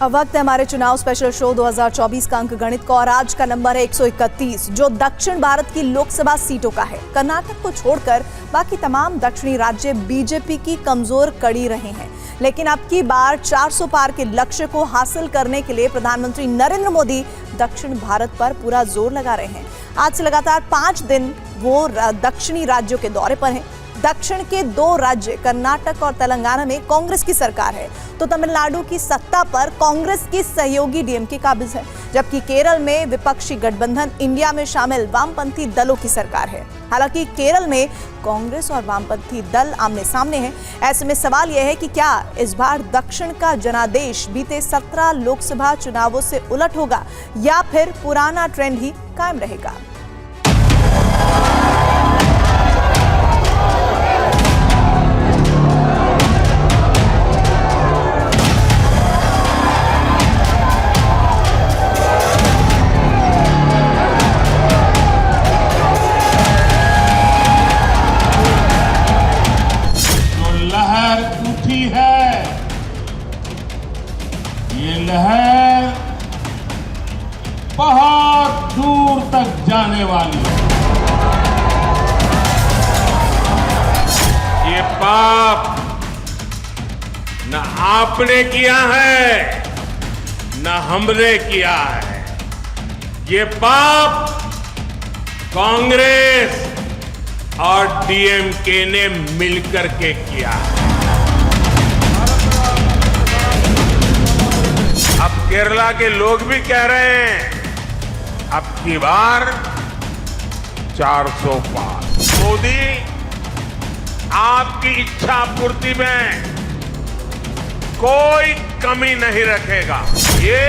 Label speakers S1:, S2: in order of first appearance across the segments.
S1: वक्त है हमारे चुनाव स्पेशल शो 2024 का अंक गणित का और आज का नंबर है 131 जो दक्षिण भारत की लोकसभा सीटों का है। कर्नाटक को छोड़कर बाकी तमाम दक्षिणी राज्य बीजेपी की कमजोर कड़ी रहे हैं, लेकिन अब की बार 400 पार के लक्ष्य को हासिल करने के लिए प्रधानमंत्री नरेंद्र मोदी दक्षिण भारत पर पूरा जोर लगा रहे हैं। आज से लगातार 5 दिन वो दक्षिणी राज्यों के दौरे पर हैं। दक्षिण के 2 राज्य कर्नाटक और तेलंगाना में कांग्रेस की सरकार है, तो तमिलनाडु की सत्ता पर कांग्रेस की सहयोगी डीएमके काबिज है, जबकि केरल में विपक्षी गठबंधन इंडिया में शामिल वामपंथी दलों की सरकार है। हालांकि केरल में कांग्रेस और वामपंथी दल आमने सामने हैं। ऐसे में सवाल यह है कि क्या इस बार दक्षिण का जनादेश बीते 17 लोकसभा चुनावों से उलट होगा या फिर पुराना ट्रेंड ही कायम रहेगा।
S2: ये लहर बहुत दूर तक जाने वाली है। ये पाप न आपने किया है न हमने किया है। ये पाप कांग्रेस और डीएमके ने मिलकर के किया है। अब केरला के लोग भी कह रहे हैं अब की बार 400 पार। मोदी आपकी इच्छा पूर्ति में कोई कमी नहीं रखेगा, ये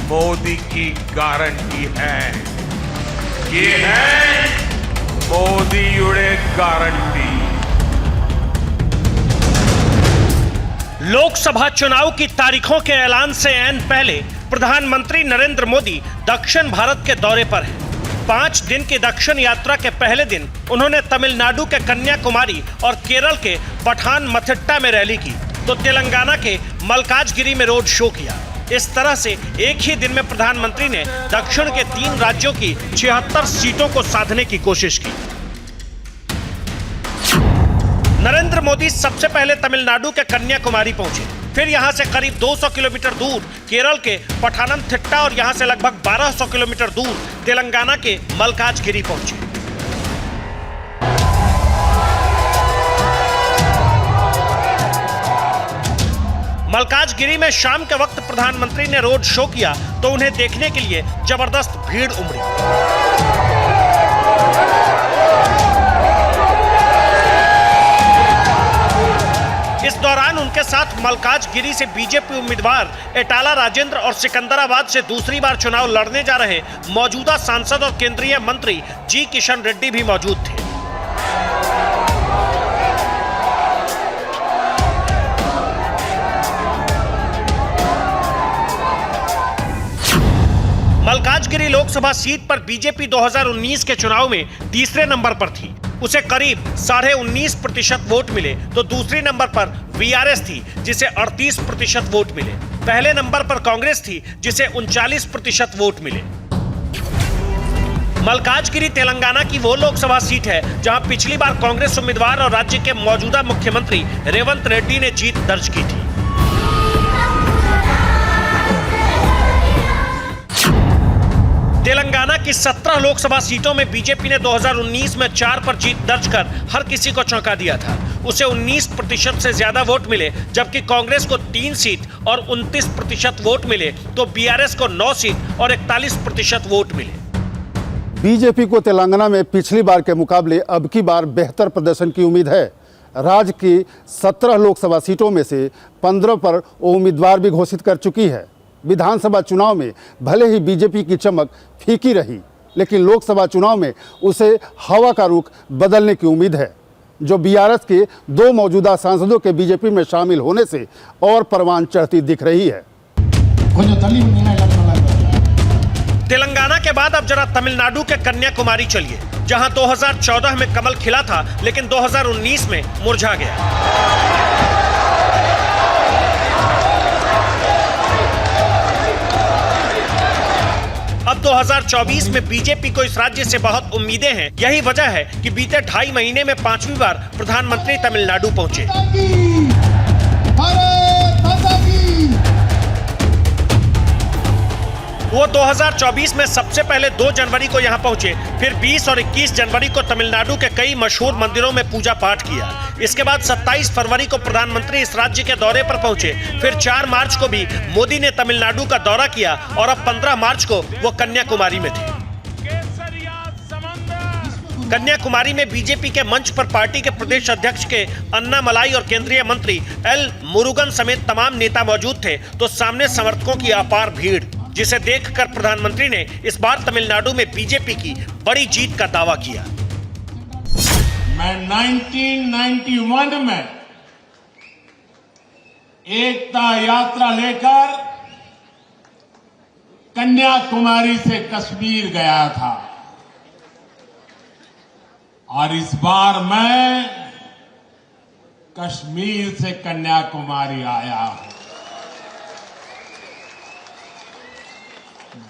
S2: मोदी की गारंटी है। ये है मोदी युड़े गारंटी।
S3: लोकसभा चुनाव की तारीखों के ऐलान से ऐन पहले प्रधानमंत्री नरेंद्र मोदी दक्षिण भारत के दौरे पर हैं। 5 दिन की दक्षिण यात्रा के पहले दिन उन्होंने तमिलनाडु के कन्याकुमारी और केरल के पठानमथिट्टा में रैली की, तो तेलंगाना के मल्काजगिरी में रोड शो किया। इस तरह से एक ही दिन में प्रधानमंत्री ने दक्षिण के 3 राज्यों की 76 सीटों को साधने की कोशिश की। नरेंद्र मोदी सबसे पहले तमिलनाडु के कन्याकुमारी पहुंचे, फिर यहां से करीब 200 किलोमीटर दूर केरल के पठानमथिट्टा और यहां से लगभग 1200 किलोमीटर दूर तेलंगाना के मल्काजगिरी पहुंचे। मल्काजगिरी में शाम के वक्त प्रधानमंत्री ने रोड शो किया तो उन्हें देखने के लिए जबरदस्त भीड़ उमड़ी। इस दौरान उनके साथ मल्काजगिरी से बीजेपी उम्मीदवार एटाला राजेंद्र और सिकंदराबाद से दूसरी बार चुनाव लड़ने जा रहे मौजूदा सांसद और केंद्रीय मंत्री जी किशन रेड्डी भी मौजूद थे। मल्काजगिरी लोकसभा सीट पर बीजेपी 2019 के चुनाव में तीसरे नंबर पर थी। उसे करीब 19.5% वोट मिले, तो दूसरे नंबर पर वीआरएस थी जिसे 38% वोट मिले। पहले नंबर पर कांग्रेस थी जिसे 39% वोट मिले। मल्काजगिरी तेलंगाना की वो लोकसभा सीट है जहां पिछली बार कांग्रेस उम्मीदवार और राज्य के मौजूदा मुख्यमंत्री रेवंत रेड्डी ने जीत दर्ज की थी। तेलंगाना की 17 लोकसभा सीटों में बीजेपी ने 2019 में 4 पर जीत दर्ज कर हर किसी को चौंका दिया था। उसे 19% से ज्यादा वोट मिले, जबकि कांग्रेस को 3 सीट और 29% वोट मिले, तो बीआरएस को 9 सीट और 41% वोट मिले।
S4: बीजेपी को तेलंगाना में पिछली बार के मुकाबले अब की बार बेहतर प्रदर्शन की उम्मीद है। राज्य की 17 लोकसभा सीटों में से 15 पर उम्मीदवार भी घोषित कर चुकी है। विधानसभा चुनाव में भले ही बीजेपी की चमक फीकी रही, लेकिन लोकसभा चुनाव में उसे हवा का रुख बदलने की उम्मीद है, जो बीआरएस के 2 मौजूदा सांसदों के बीजेपी में शामिल होने से और परवान चढ़ती दिख रही है।
S3: तेलंगाना के बाद अब जरा तमिलनाडु के कन्याकुमारी चलिए, जहां 2014 में कमल खिला था लेकिन 2019 में मुरझा गया। 2024 में बीजेपी को इस राज्य से बहुत उम्मीदें हैं। यही वजह है कि बीते 2.5 महीने में 5वीं बार प्रधानमंत्री तमिलनाडु पहुंचे। वो 2024 में सबसे पहले 2 जनवरी को यहाँ पहुंचे, फिर 20 और 21 जनवरी को तमिलनाडु के कई मशहूर मंदिरों में पूजा पाठ किया। इसके बाद 27 फरवरी को प्रधानमंत्री इस राज्य के दौरे पर पहुंचे। फिर 4 मार्च को भी मोदी ने तमिलनाडु का दौरा किया और अब 15 मार्च को वो कन्याकुमारी में थे। कन्याकुमारी में बीजेपी के मंच पर पार्टी के प्रदेश अध्यक्ष के अन्नामलाई और केंद्रीय मंत्री एल मुरुगन समेत तमाम नेता मौजूद थे, तो सामने समर्थकों की अपार भीड़, जिसे देखकर प्रधानमंत्री ने इस बार तमिलनाडु में बीजेपी की बड़ी जीत का दावा किया।
S2: मैं 1991 में एकता यात्रा लेकर कन्याकुमारी से कश्मीर गया था और इस बार मैं कश्मीर से कन्याकुमारी आया हूं।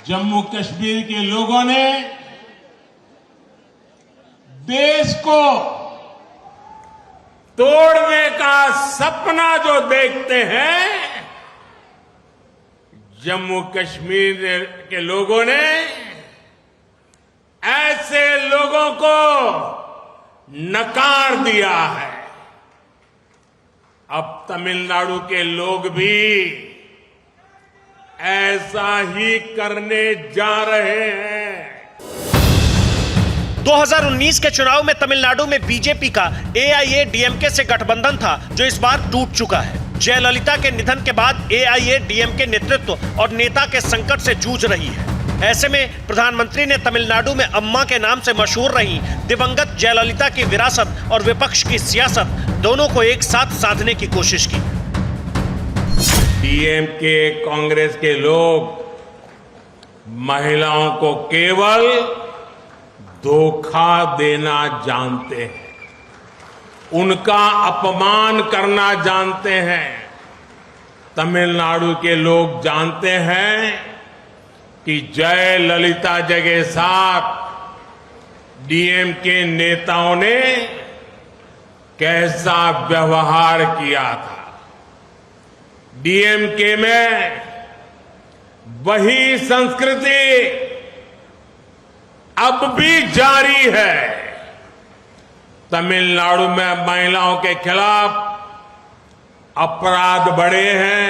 S2: जम्मू कश्मीर के लोगों ने देश को तोड़ने का सपना जो देखते हैं, जम्मू कश्मीर के लोगों ने ऐसे लोगों को नकार दिया है। अब तमिलनाडु के लोग भी ऐसा ही करने जा रहे हैं।
S3: 2019 के चुनाव में तमिलनाडु में बीजेपी का AIADMK से गठबंधन था, जो इस बार टूट चुका है। जयललिता के निधन के बाद AIADMK नेतृत्व और नेता के संकट से जूझ रही है। ऐसे में प्रधानमंत्री ने तमिलनाडु में अम्मा के नाम से मशहूर रही दिवंगत जयललिता की विरासत और विपक्ष की सियासत दोनों को एक साथ साधने की कोशिश की।
S2: DMK कांग्रेस के लोग महिलाओं को केवल धोखा देना जानते हैं, उनका अपमान करना जानते हैं। तमिलनाडु के लोग जानते हैं कि जयललिता जी के साथ DMK नेताओं ने कैसा व्यवहार किया था। DMK में वही संस्कृति अब भी जारी है। तमिलनाडु में महिलाओं के खिलाफ अपराध बढ़े हैं।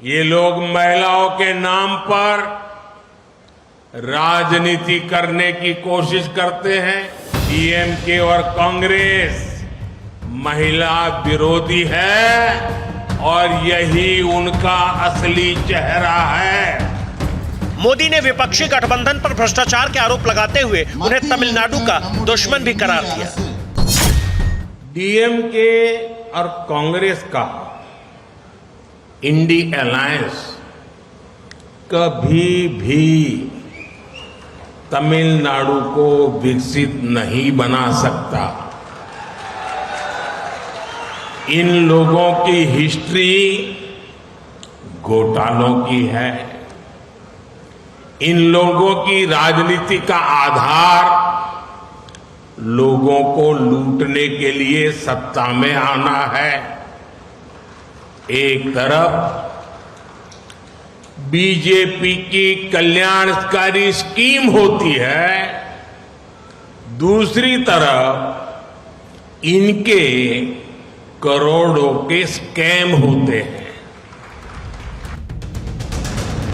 S2: ये लोग महिलाओं के नाम पर राजनीति करने की कोशिश करते हैं। DMK और कांग्रेस महिला विरोधी है और यही उनका असली चेहरा है।
S3: मोदी ने विपक्षी गठबंधन पर भ्रष्टाचार के आरोप लगाते हुए उन्हें तमिलनाडु का दुश्मन भी करार दिया।
S2: DMK और कांग्रेस का इंडी अलायंस कभी भी तमिलनाडु को विकसित नहीं बना सकता। इन लोगों की हिस्ट्री घोटालों की है। इन लोगों की राजनीति का आधार लोगों को लूटने के लिए सत्ता में आना है। एक तरफ बीजेपी की कल्याणकारी स्कीम होती है, दूसरी तरफ इनके करोड़ों के स्कैम होते हैं।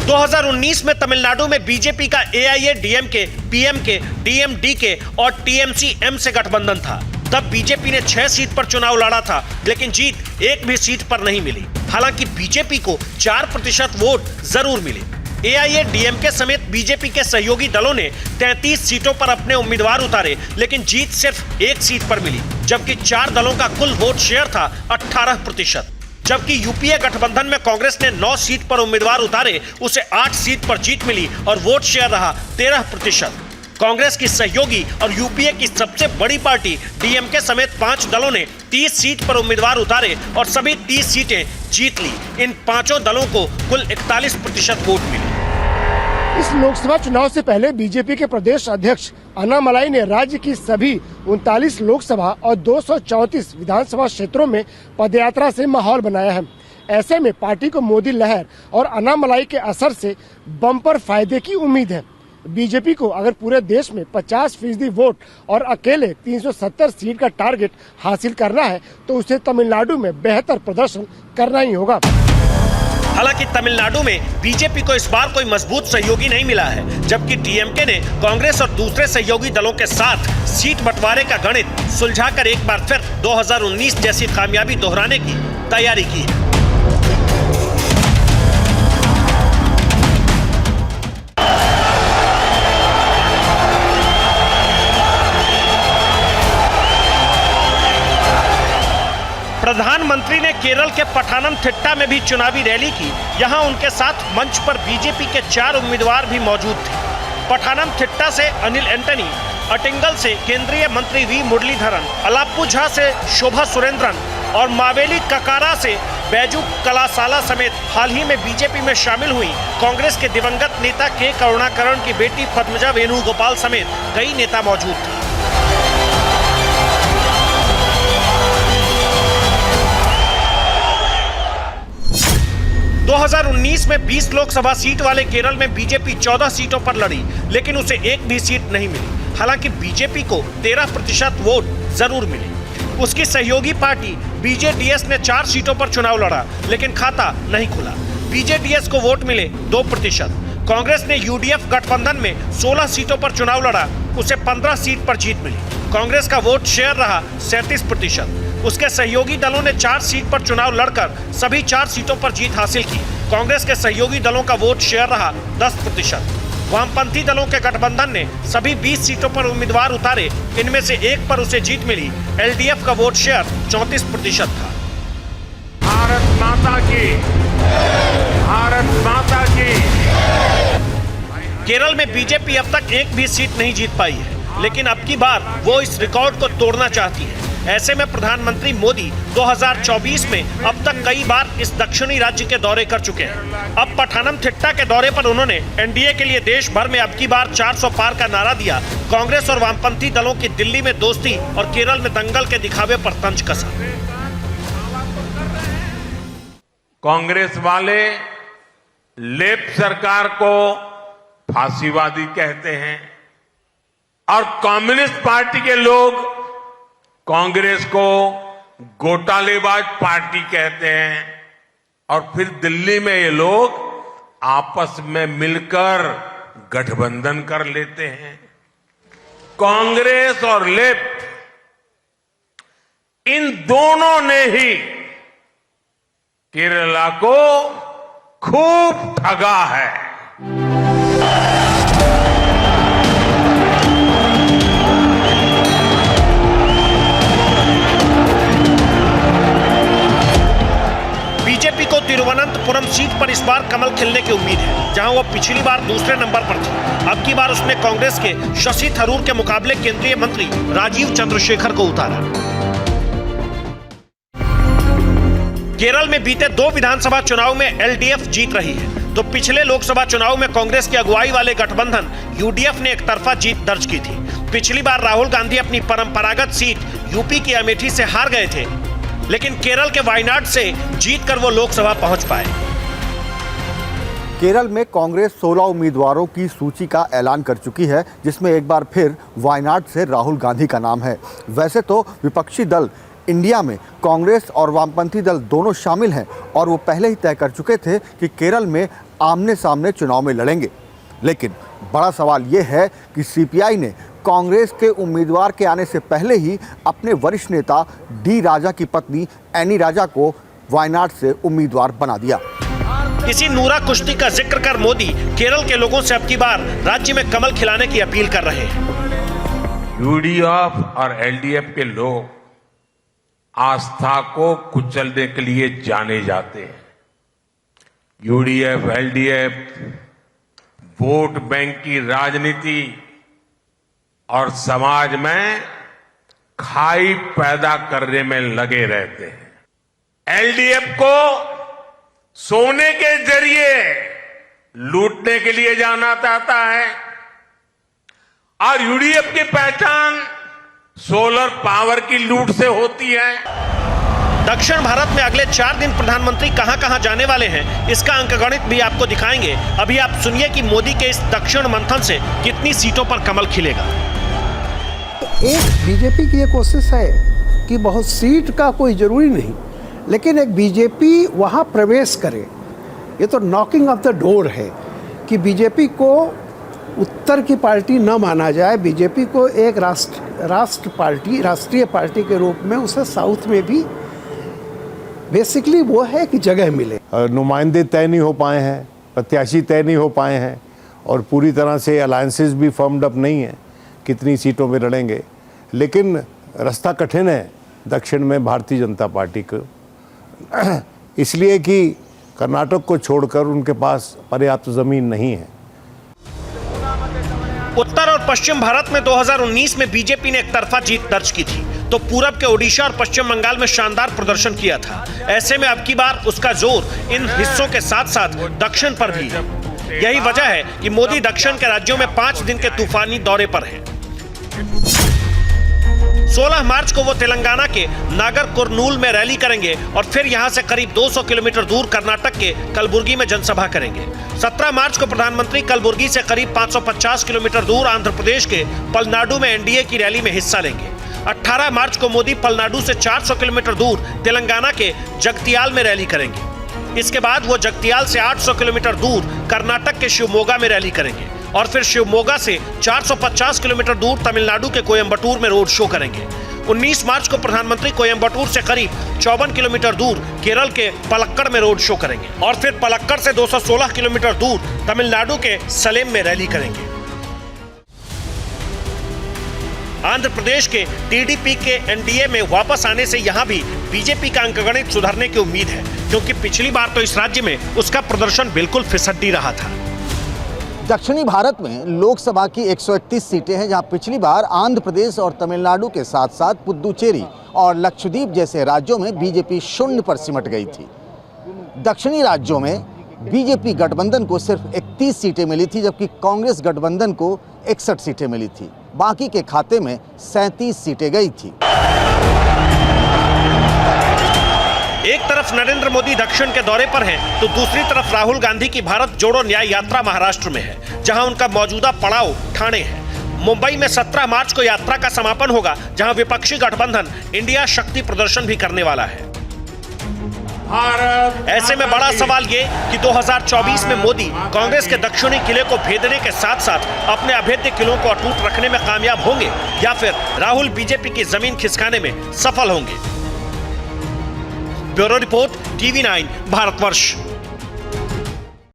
S3: 2019 में तमिलनाडु में बीजेपी का AIADMK, PMK, DMDK और TMC-M से गठबंधन था। तब बीजेपी ने 6 सीट पर चुनाव लड़ा था, लेकिन जीत एक भी सीट पर नहीं मिली। हालांकि बीजेपी को 4% वोट जरूर मिले। AIADMK समेत बीजेपी के सहयोगी दलों ने 33 सीटों पर अपने उम्मीदवार उतारे, लेकिन जीत सिर्फ 1 सीट पर मिली, जबकि 4 दलों का कुल वोट शेयर था 18%। जबकि यूपीए गठबंधन में कांग्रेस ने 9 सीट पर उम्मीदवार उतारे, उसे 8 सीट पर जीत मिली और वोट शेयर रहा 13%। कांग्रेस की सहयोगी और यूपीए की सबसे बड़ी पार्टी DMK समेत 5 दलों ने 30 सीट पर उम्मीदवार उतारे और सभी 30 सीटें जीत ली। इन 5 दलों को कुल 41% वोट मिले।
S5: इस लोकसभा चुनाव से पहले बीजेपी के प्रदेश अध्यक्ष अन्नामलाई ने राज्य की सभी 39 लोकसभा और 234 विधानसभा क्षेत्रों में पदयात्रा से माहौल बनाया है। ऐसे में पार्टी को मोदी लहर और अन्नामलाई के असर से बम्पर फायदे की उम्मीद है। बीजेपी को अगर पूरे देश में 50% वोट और अकेले 370 सीट का टारगेट हासिल करना है तो उसे तमिलनाडु में बेहतर प्रदर्शन करना ही होगा।
S3: हालांकि तमिलनाडु में बीजेपी को इस बार कोई मजबूत सहयोगी नहीं मिला है, जबकि डीएमके ने कांग्रेस और दूसरे सहयोगी दलों के साथ सीट बंटवारे का गणित सुलझाकर एक बार फिर 2019 जैसी कामयाबी दोहराने की तैयारी की है। प्रधानमंत्री ने केरल के पठानमथिट्टा में भी चुनावी रैली की। यहां उनके साथ मंच पर बीजेपी के 4 उम्मीदवार भी मौजूद थे। पठानमथिट्टा से अनिल एंटनी, अटिंगल से केंद्रीय मंत्री वी मुरलीधरन, अलाप्पुझा से शोभा सुरेंद्रन और मावेली ककारा से बैजू कलासाला समेत हाल ही में बीजेपी में शामिल हुई कांग्रेस के दिवंगत नेता के करुणाकरण की बेटी पद्मजा वेणुगोपाल समेत कई नेता मौजूद थे। 2019 में 20 लोकसभा सीट वाले केरल में बीजेपी 14 सीटों पर लड़ी, लेकिन उसे एक भी सीट नहीं मिली। हालांकि बीजेपी को 13% वोट जरूर मिले। उसकी सहयोगी पार्टी बीजेडीएस ने 4 सीटों पर चुनाव लड़ा, लेकिन खाता नहीं खुला। बीजेडीएस को वोट मिले 2%। कांग्रेस ने यूडीएफ गठबंधन में 16 सीटों पर चुनाव लड़ा, उसे 15 सीट पर जीत मिली। कांग्रेस का वोट शेयर रहा 37%। उसके सहयोगी दलों ने 4 सीट पर चुनाव लड़कर सभी 4 सीटों पर जीत हासिल की। कांग्रेस के सहयोगी दलों का वोट शेयर रहा 10%। वामपंथी दलों के गठबंधन ने सभी 20 सीटों पर उम्मीदवार उतारे, इनमें से एक पर उसे जीत मिली। एलडीएफ का वोट शेयर 34% था।
S2: भारत माता की, भारत माता की।
S3: केरल में बीजेपी अब तक एक भी सीट नहीं जीत पाई है, लेकिन अब की बार वो इस रिकॉर्ड को तोड़ना चाहती है। ऐसे में प्रधानमंत्री मोदी 2024 में अब तक कई बार इस दक्षिणी राज्य के दौरे कर चुके हैं। अब पठानमथिट्टा के दौरे पर उन्होंने एनडीए के लिए देश भर में अब की बार 400 पार का नारा दिया। कांग्रेस और वामपंथी दलों की दिल्ली में दोस्ती और केरल में दंगल के दिखावे पर तंज कसा।
S2: कांग्रेस वाले लेफ्ट सरकार को फांसीवादी कहते हैं और कम्युनिस्ट पार्टी के लोग कांग्रेस को घोटालेबाज पार्टी कहते हैं। और फिर दिल्ली में ये लोग आपस में मिलकर गठबंधन कर लेते हैं। कांग्रेस और लेफ्ट इन दोनों ने ही केरला को खूब ठगा है।
S3: बीजेपी को तिरुवनंतपुरम सीट पर इस बार कमल खिलने की उम्मीद है, जहां वो पिछली बार दूसरे नंबर पर थी। अब की बार उसने कांग्रेस के शशि थरूर के मुकाबले केंद्रीय मंत्री राजीव चंद्रशेखर को उतारा। केरल में बीते 2 विधानसभा चुनाव में एलडीएफ जीत रही है, तो पिछले लोकसभा चुनाव में कांग्रेस की अगुवाई वाले गठबंधन यूडीएफ ने एकतरफा जीत दर्ज की थी। पिछली बार राहुल गांधी अपनी परंपरागत सीट यूपी की अमेठी से हार गए थे, लेकिन केरल के वायनाड से जीतकर वो लोकसभा पहुंच पाए।
S6: केरल में कांग्रेस 16 उम्मीदवारों की सूची का ऐलान कर चुकी है, जिसमें एक बार फिर वायनाड से राहुल गांधी का नाम है। वैसे तो विपक्षी दल इंडिया में कांग्रेस और वामपंथी दल दोनों शामिल हैं और वो पहले ही तय कर चुके थे कि केरल में आमने सामने चुनाव में लड़ेंगे। लेकिन बड़ा सवाल ये है कि सीपीआई ने कांग्रेस के उम्मीदवार के आने से पहले ही अपने वरिष्ठ नेता डी राजा की पत्नी एनी राजा को वायनाड से उम्मीदवार बना दिया।
S3: इसी नूरा कुश्ती का जिक्र कर मोदी केरल के लोगों से अब की बार राज्य में कमल खिलाने की अपील कर रहे हैं।
S2: यूडीएफ और एलडीएफ के लोग आस्था को कुचलने के लिए जाने जाते हैं। यूडीएफ, एलडीएफ वोट बैंक की राजनीति और समाज में खाई पैदा करने में लगे रहते हैं। एलडीएफ को सोने के जरिए लूटने के लिए जाना चाहता है और यूडीएफ की पहचान सोलर पावर की लूट से होती है।
S3: दक्षिण भारत में अगले 4 दिन प्रधानमंत्री कहां-कहां जाने वाले हैं, इसका अंकगणित भी आपको दिखाएंगे। अभी आप सुनिए कि मोदी के इस दक्षिण मंथन से कितनी सीटों पर कमल खिलेगा।
S7: एक बीजेपी की ये कोशिश है कि बहुत सीट का कोई जरूरी नहीं, लेकिन एक बीजेपी वहाँ प्रवेश करे। ये तो नॉकिंग ऑफ द डोर है कि बीजेपी को उत्तर की पार्टी न माना जाए, बीजेपी को एक राष्ट्रीय पार्टी के रूप में उसे साउथ में भी बेसिकली वो है कि जगह मिले।
S8: नुमाइंदे तय नहीं हो पाए हैं, प्रत्याशी तय नहीं हो पाए हैं और पूरी तरह से अलायंसेस भी फॉर्म्ड अप नहीं है कितनी सीटों में लड़ेंगे, लेकिन रास्ता कठिन है दक्षिण में भारतीय जनता पार्टी को, इसलिए कि कर्नाटक को छोड़कर उनके पास पर्याप्त जमीन नहीं है।
S3: उत्तर और पश्चिम भारत में 2019 में बीजेपी ने एक तरफा जीत दर्ज की थी, तो पूरब के ओडिशा और पश्चिम बंगाल में शानदार प्रदर्शन किया था। ऐसे में अब की बार उसका जोर इन हिस्सों के साथ साथ दक्षिण पर भी है। यही वजह है कि मोदी दक्षिण के राज्यों में 5 दिन के तूफानी दौरे पर हैं। 16 मार्च को वो तेलंगाना के नागर कुरनूल में रैली करेंगे और फिर यहां से करीब 200 किलोमीटर दूर कर्नाटक के कलबुर्गी में जनसभा करेंगे। 17 मार्च को प्रधानमंत्री कलबुर्गी से करीब 550 किलोमीटर दूर आंध्र प्रदेश के पलनाडु में एनडीए की रैली में हिस्सा लेंगे। 18 मार्च को मोदी पलनाडु से 400 किलोमीटर दूर तेलंगाना के जगतियाल में रैली करेंगे। इसके बाद वो जगतियाल से 800 किलोमीटर दूर कर्नाटक के शिवमोगा में रैली करेंगे और फिर शिवमोगा से 450 किलोमीटर दूर तमिलनाडु के कोयम्बटूर में रोड शो करेंगे। 19 मार्च को प्रधानमंत्री कोयम्बटूर से करीब 54 किलोमीटर दूर केरल के पलक्कड़ में रोड शो करेंगे और फिर पलक्कड़ से 216 किलोमीटर दूर तमिलनाडु के सलेम में रैली करेंगे। आंध्र प्रदेश के टीडीपी के एनडीए में वापस आने से यहां भी बीजेपी का अंकगणित सुधरने की उम्मीद है, क्योंकि पिछली बार तो इस राज्य में उसका प्रदर्शन बिल्कुल फिसड्डी रहा था।
S6: दक्षिणी भारत में लोकसभा की 131 सीटें हैं, जहां पिछली बार आंध्र प्रदेश और तमिलनाडु के साथ साथ पुदुचेरी और लक्षद्वीप जैसे राज्यों में बीजेपी शून्य पर सिमट गई थी। दक्षिणी राज्यों में बीजेपी गठबंधन को सिर्फ 31 सीटें मिली थी, जबकि कांग्रेस गठबंधन को 61 सीटें मिली थी। बाकी के खाते में 37 सीटें गई थी।
S3: एक तरफ नरेंद्र मोदी दक्षिण के दौरे पर हैं, तो दूसरी तरफ राहुल गांधी की भारत जोड़ो न्याय यात्रा महाराष्ट्र में है, जहां उनका मौजूदा पड़ाव ठाणे है। मुंबई में 17 मार्च को यात्रा का समापन होगा, जहां विपक्षी गठबंधन इंडिया शक्ति प्रदर्शन भी करने वाला है। ऐसे में बड़ा सवाल ये कि 2024 में मोदी कांग्रेस के दक्षिणी किले को भेदने के साथ साथ अपने अभेद्य किलों को अटूट रखने में कामयाब होंगे या फिर राहुल बीजेपी की जमीन खिसकाने में सफल होंगे। Bureau report, TV9 Bharatvarsh.